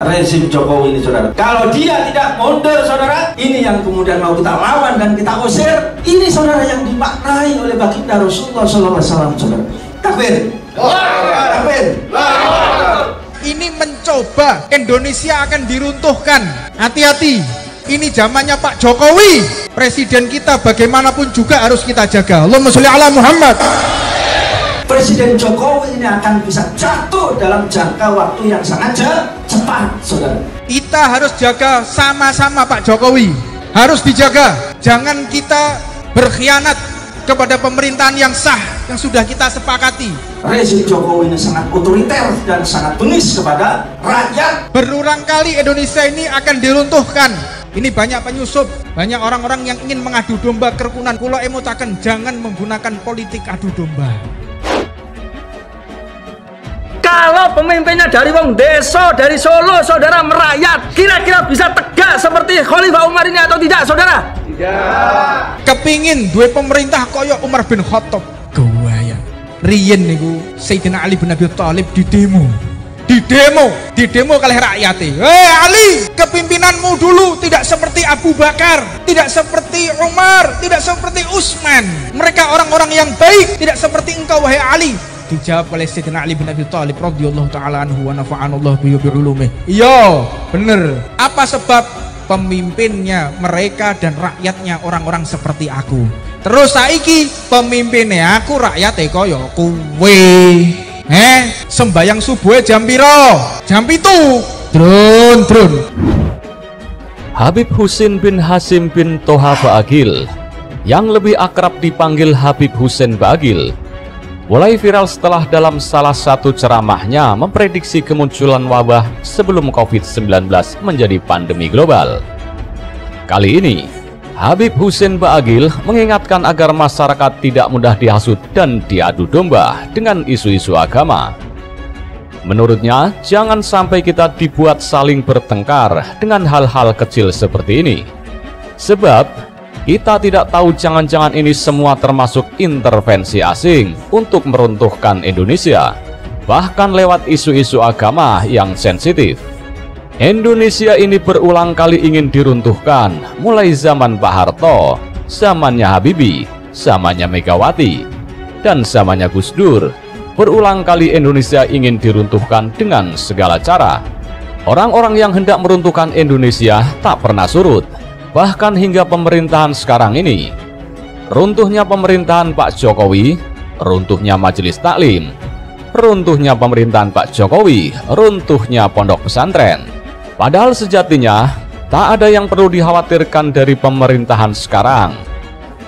rezim Jokowi ini, saudara. Kalau dia tidak mundur, saudara, ini yang kemudian mau kita lawan dan kita usir. Ini, saudara, yang dimaknai oleh baginda Rasulullah SAW, saudara. Takbir. Takbir. Ini mencoba Indonesia akan diruntuhkan. Hati-hati. Ini zamannya Pak Jokowi. Presiden kita bagaimanapun juga harus kita jaga. Allahumma sholli ala Muhammad. Presiden Jokowi ini akan bisa jatuh dalam jangka waktu yang sangat cepat, saudara. Kita harus jaga sama-sama Pak Jokowi. Harus dijaga. Jangan kita berkhianat kepada pemerintahan yang sah yang sudah kita sepakati. Rezim Jokowi ini sangat otoriter dan sangat bengis kepada rakyat. Berulang kali Indonesia ini akan diruntuhkan. Ini banyak penyusup, banyak orang-orang yang ingin mengadu domba kerukunan. Kula emutaken jangan menggunakan politik adu domba. Kalau pemimpinnya dari wong desa, dari Solo, saudara, merayat, kira-kira bisa tegak seperti Khalifah Umar ini atau tidak, saudara? Tidak. Kepingin duwe pemerintah koyo Umar bin Khattab. Gawaya. Riyen niku Sayyidina Ali bin Abi Thalib di demo kalih rakyate. Ali, kepimpinanmu dulu tidak seperti Abu Bakar, tidak seperti Umar, tidak seperti Utsman. Mereka orang-orang yang baik, tidak seperti engkau wahai Ali. Dijawab oleh Sayyidina Ali bin Abi Thalib radhiyallahu taala anhu wa nafa'anallahu bi ulumih. Iya, bener. Apa sebab? Pemimpinnya mereka dan rakyatnya orang-orang seperti aku. Terus saiki pemimpinnya aku, rakyate kaya kowe. Sembayang subuh jam piro? Jam 7. Drun. Habib Husin bin Hasim bin Toha Ba'agil, yang lebih akrab dipanggil Habib Husin Ba'agil, mulai viral setelah dalam salah satu ceramahnya memprediksi kemunculan wabah sebelum COVID-19 menjadi pandemi global. Kali ini, Habib Husin Ba'agil mengingatkan agar masyarakat tidak mudah dihasut dan diadu domba dengan isu-isu agama. Menurutnya, jangan sampai kita dibuat saling bertengkar dengan hal-hal kecil seperti ini. Sebab, kita tidak tahu jangan-jangan ini semua termasuk intervensi asing untuk meruntuhkan Indonesia, bahkan lewat isu-isu agama yang sensitif. Indonesia ini berulang kali ingin diruntuhkan, mulai zaman Pak Harto, zamannya Habibie, zamannya Megawati, dan zamannya Gus Dur. Berulang kali Indonesia ingin diruntuhkan dengan segala cara. Orang-orang yang hendak meruntuhkan Indonesia tak pernah surut. Bahkan hingga pemerintahan sekarang ini, runtuhnya pemerintahan Pak Jokowi, runtuhnya Majelis Taklim, runtuhnya pemerintahan Pak Jokowi, runtuhnya pondok pesantren. Padahal sejatinya, tak ada yang perlu dikhawatirkan dari pemerintahan sekarang.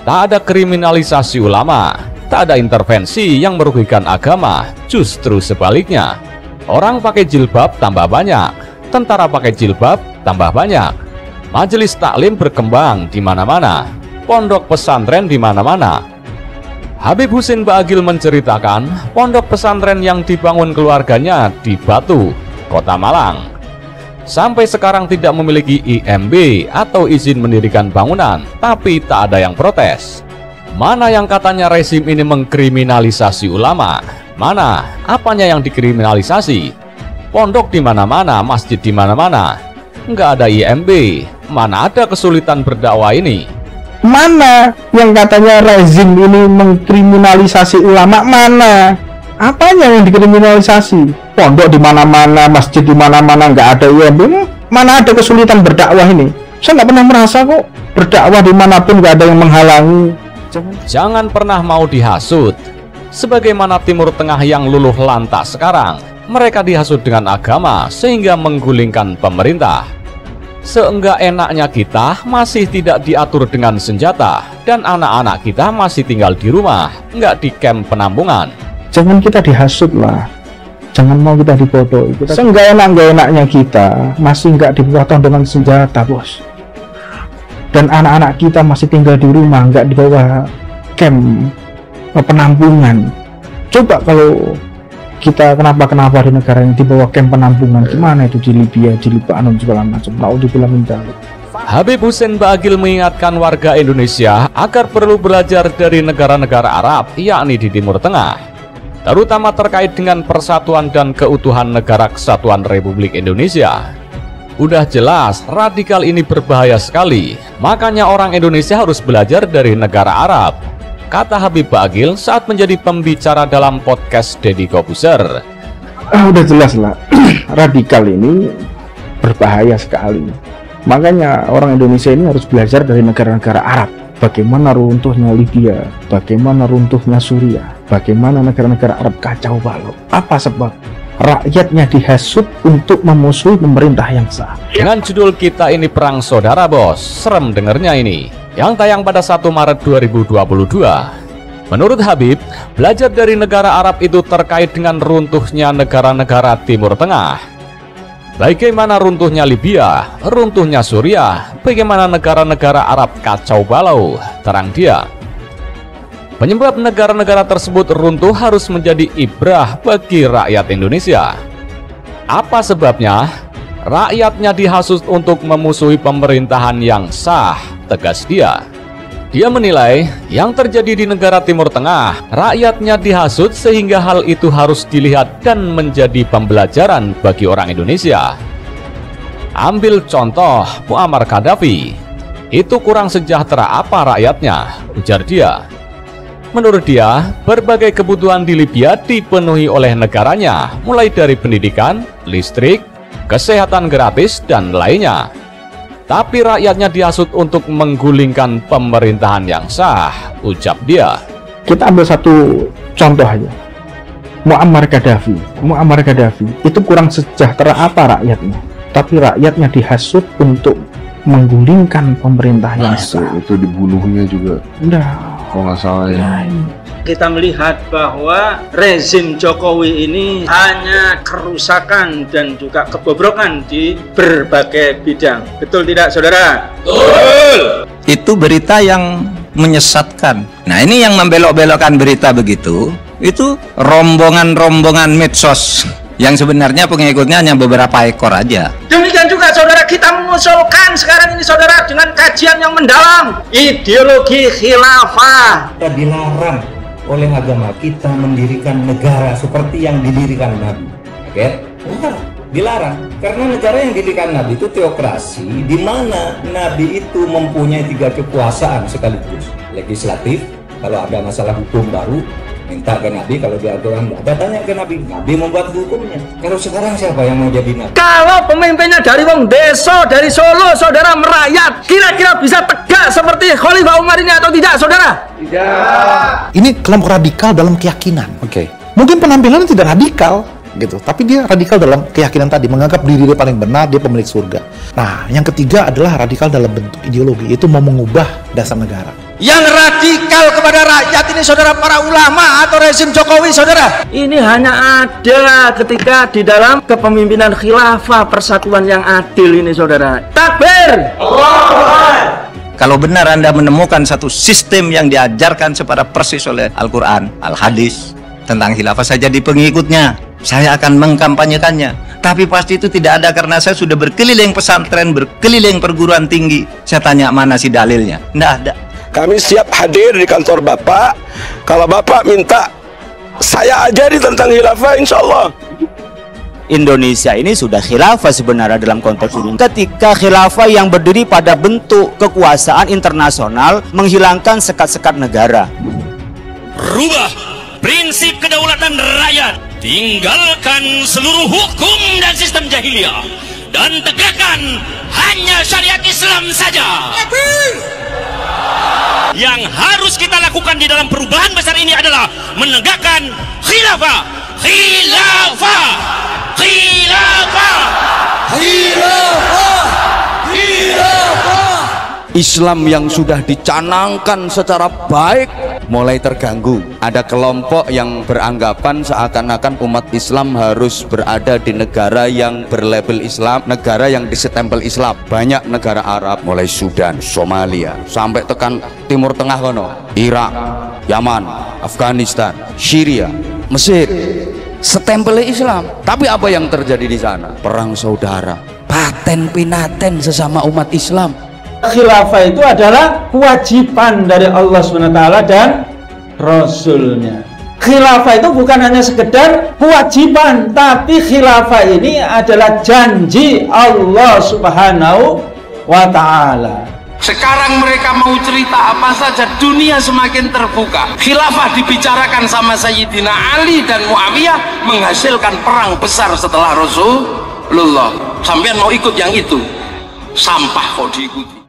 Tak ada kriminalisasi ulama, tak ada intervensi yang merugikan agama, justru sebaliknya. Orang pakai jilbab tambah banyak, tentara pakai jilbab tambah banyak. Majelis taklim berkembang di mana-mana, pondok pesantren di mana-mana. Habib Husin Ba'agil menceritakan pondok pesantren yang dibangun keluarganya di Batu, Kota Malang, sampai sekarang tidak memiliki IMB atau izin mendirikan bangunan, tapi tak ada yang protes. Mana yang katanya rezim ini mengkriminalisasi ulama? Mana? Apanya yang dikriminalisasi? Pondok di mana-mana, masjid di mana-mana, nggak ada IMB. Mana ada kesulitan berdakwah ini? Mana yang katanya rezim ini mengkriminalisasi ulama? Mana? Apanya yang dikriminalisasi? Pondok di mana-mana, masjid di mana-mana, nggak ada IMB. Mana ada kesulitan berdakwah ini? Saya nggak pernah merasa kok berdakwah dimanapun nggak ada yang menghalangi. Jangan pernah mau dihasut. Sebagaimana Timur Tengah yang luluh lantak sekarang, mereka dihasut dengan agama sehingga menggulingkan pemerintah. Seenggak enaknya kita masih tidak diatur dengan senjata, dan anak-anak kita masih tinggal di rumah, nggak di kamp penampungan. Jangan kita dihasut lah, jangan mau kita dibodohi. Seenggak enaknya kita masih nggak dipotong dengan senjata, bos. Dan anak-anak kita masih tinggal di rumah, nggak di bawah kamp penampungan. Coba kalau kita kenapa di negara yang di bawah kamp penampungan, gimana itu di Libya, di Libanon segala macam. Habib Husin Ba'agil mengingatkan warga Indonesia agar perlu belajar dari negara-negara Arab, yakni di Timur Tengah, terutama terkait dengan persatuan dan keutuhan Negara Kesatuan Republik Indonesia. Udah jelas radikal ini berbahaya sekali. Makanya orang Indonesia harus belajar dari negara Arab, kata Habib Bagil saat menjadi pembicara dalam podcast Deddy Kobuser. Udah jelas lah, radikal ini berbahaya sekali. Makanya orang Indonesia ini harus belajar dari negara-negara Arab. Bagaimana runtuhnya Libya, bagaimana runtuhnya Suriah, bagaimana negara-negara Arab kacau balau. Apa sebab? Rakyatnya dihasut untuk memusuhi pemerintah yang sah. Dengan judul kita ini Perang Saudara Bos, serem dengernya ini, yang tayang pada 1 Maret 2022. Menurut Habib, belajar dari negara Arab itu terkait dengan runtuhnya negara-negara Timur Tengah. Bagaimana runtuhnya Libya, runtuhnya Suriah, bagaimana negara-negara Arab kacau balau, terang dia. Penyebab negara-negara tersebut runtuh harus menjadi ibrah bagi rakyat Indonesia. Apa sebabnya? Rakyatnya dihasut untuk memusuhi pemerintahan yang sah, tegas dia. Dia menilai yang terjadi di negara Timur Tengah, rakyatnya dihasut sehingga hal itu harus dilihat dan menjadi pembelajaran bagi orang Indonesia. Ambil contoh Muammar Gaddafi. Itu kurang sejahtera apa rakyatnya, ujar dia. Menurut dia, berbagai kebutuhan di Libya dipenuhi oleh negaranya, mulai dari pendidikan, listrik, kesehatan gratis, dan lainnya. Tapi rakyatnya dihasut untuk menggulingkan pemerintahan yang sah, ucap dia. Kita ambil satu contoh aja. Muammar Gaddafi. Muammar Gaddafi itu kurang sejahtera apa rakyatnya? Tapi rakyatnya dihasut untuk menggulingkan pemerintah yang sah. Itu dibunuhnya juga. Udah. Kalau nggak salah ya. Kita melihat bahwa rezim Jokowi ini hanya kerusakan dan juga kebobrokan di berbagai bidang. Betul tidak, saudara? Betul! Itu berita yang menyesatkan. Nah, ini yang membelok-belokkan berita begitu, itu rombongan-rombongan medsos yang sebenarnya pengikutnya hanya beberapa ekor aja. Demikian juga saudara, kita mengusulkan sekarang ini saudara dengan kajian yang mendalam ideologi khilafah. Kita dilarang oleh agama kita mendirikan negara seperti yang didirikan Nabi. Oke? Dilarang karena negara yang didirikan Nabi itu teokrasi, di mana Nabi itu mempunyai 3 kekuasaan sekaligus. Legislatif, kalau ada masalah hukum baru minta ke Nabi, kalau di Al-Quran ada tanya ke Nabi, Nabi membuat hukumnya. Kalau sekarang siapa yang mau jadi Nabi? Kalau pemimpinnya dari wong deso, dari Solo, saudara merayat, kira-kira bisa tegak seperti Khalifah Umar ini atau tidak, saudara? Tidak. Ini kelompok radikal dalam keyakinan. Oke. Mungkin penampilannya tidak radikal gitu, tapi dia radikal dalam keyakinan tadi, menganggap diri dia paling benar, dia pemilik surga. Nah, yang ketiga adalah radikal dalam bentuk ideologi, itu mau mengubah dasar negara. Yang radikal kepada rakyat ini saudara para ulama atau rezim Jokowi, saudara? Ini hanya ada ketika di dalam kepemimpinan khilafah persatuan yang adil ini, saudara. Takbir! Allah! Kalau benar Anda menemukan satu sistem yang diajarkan secara persis oleh Al-Quran, Al-Hadis tentang khilafah, saya jadi pengikutnya, saya akan mengkampanyekannya. Tapi pasti itu tidak ada karena saya sudah berkeliling pesantren, berkeliling perguruan tinggi. Saya tanya mana sih dalilnya? Tidak ada. Kami siap hadir di kantor Bapak. Kalau Bapak minta saya ajari tentang khilafah, insya Allah. Indonesia ini sudah khilafah sebenarnya dalam konteks ini. Ketika khilafah yang berdiri pada bentuk kekuasaan internasional menghilangkan sekat-sekat negara. Rubah prinsip kedaulatan rakyat, tinggalkan seluruh hukum dan sistem jahiliyah, dan tegakkan hanya syariat Islam saja. Yang harus kita lakukan di dalam perubahan besar ini adalah menegakkan khilafah, khilafah, khilafah, khilafah, khilafah. Islam yang sudah dicanangkan secara baik mulai terganggu. Ada kelompok yang beranggapan seakan-akan umat Islam harus berada di negara yang berlabel Islam, negara yang disetempel Islam. Banyak negara Arab, mulai Sudan, Somalia, sampai tekan Timur Tengah kono, Irak, Yaman, Afghanistan, Syria, Mesir, setempel Islam. Tapi apa yang terjadi di sana? Perang saudara, paten pinaten sesama umat Islam. Khilafah itu adalah kewajiban dari Allah SWT dan Rasulnya. Khilafah itu bukan hanya sekedar kewajiban, tapi khilafah ini adalah janji Allah Subhanahu wa Ta'ala. Sekarang mereka mau cerita apa saja, dunia semakin terbuka. Khilafah dibicarakan sama Sayyidina Ali dan Muawiyah, menghasilkan perang besar setelah Rasulullah. Sampean mau ikut yang itu? Sampah kok diikuti.